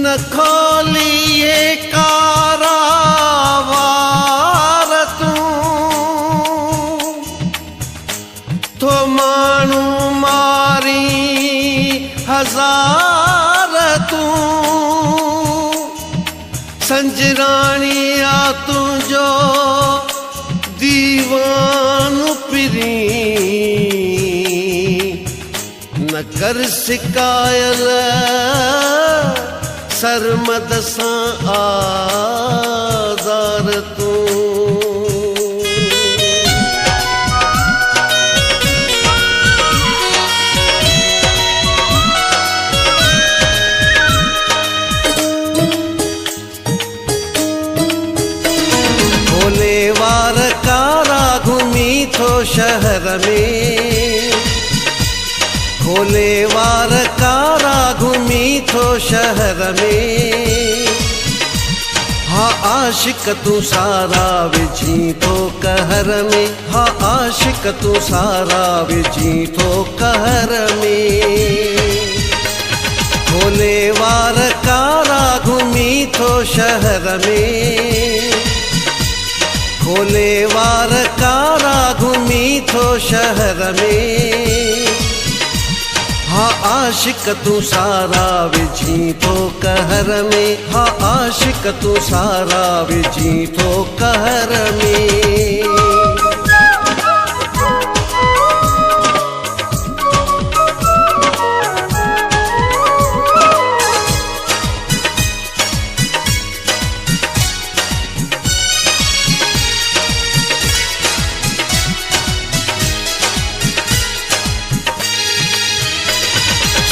न खोलिए कारावार तूं तो मानू मारी हजार तूं संजरानी आ तुझो दीवान पिरी न कर शिकायल सरमद सां आज़ार तूं भोले वार कारा घूमी थो शहर में भोले वार कारा घूमी थो शहर में हा आशिक तू सारा विझी थो कहर में हा आशिक तू सारा विझी थो कहर में भोले वार कारा घूमी थो शहर में भोले वार कारा घूमी थो शहर में हा आशिक तू सारा विझी थो कहर में हा आशिक तू सारा विझी थो कहर में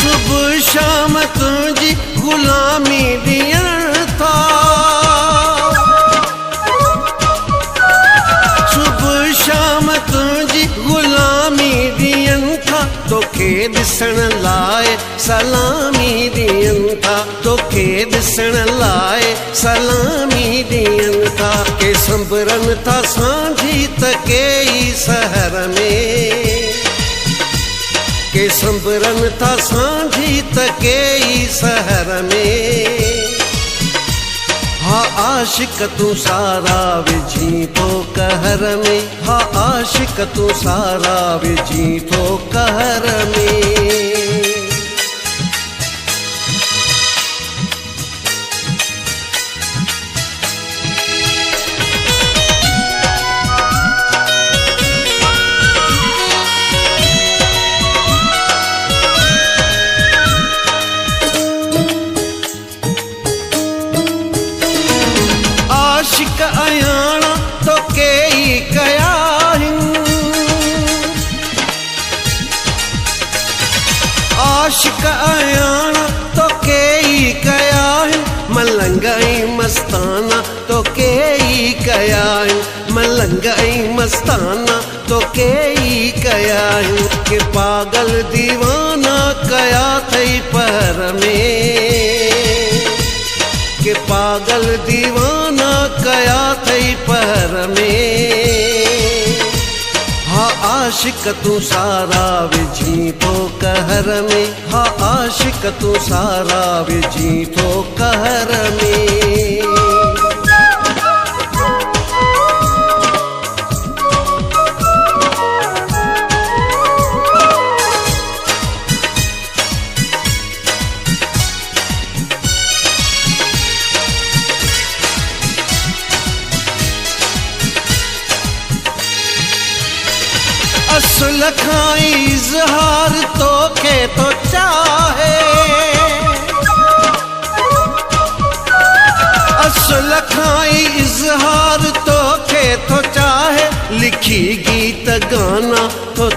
सुबह शाम तुझी गुलामी दियण था सुबह शाम तुझी गुलामी दियण था तोखे ॾिसण लाइ सलामी दियण था तोखे ॾिसण लाइ सलामी दियण था के संबरन था सांझी त के ई सहर में के संबरन था सांझी त के ई सहर में हा आशिक तू सारा विझी थो कहर में हा आशिक तू सारा विझी थो कहर में आशिक अयाणा तो के ई कया आशिक अयाणा तो के ई कया मलंग ऐं मस्ताना तो के ई कया मलंग ऐं मस्ताना तो के ई कया के पागल दीवाना कया थई पर में के पागल दीवाना कया थई पर में हा आशिक तू सारा विझी थो कहर में हा आशिक तू सारा विझी थो कहर में असुल खां इज़हार तोखे तो चाहे असुल खां इज़हार तोखे तो चाहे लिखी गीत गाना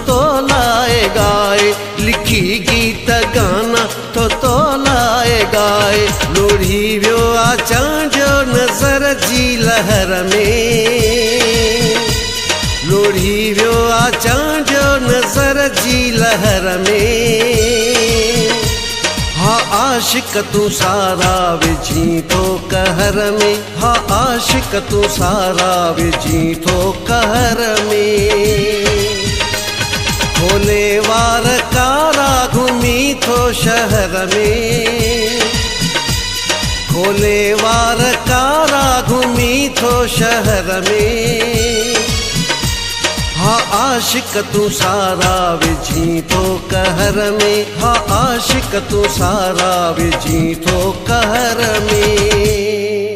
तो लाए गाए लिखी गीत गाना तो लाए गाए लोढ़ी वियो आ चांजो नज़र जी लहर में लोढ़ी वियो आ चांजो नज़र जी लहर में हा आशिक तू सारा विझी थो कहर में हा आशिक तू सारा विझी थो कहर में भोले वार कारा घूमी थो शहर में भोले वार कारा घूमी थो शहर में। हा आशिक तू सारा विझी थो कहर में, हा आशिक तू सारा विझी थो कहर में।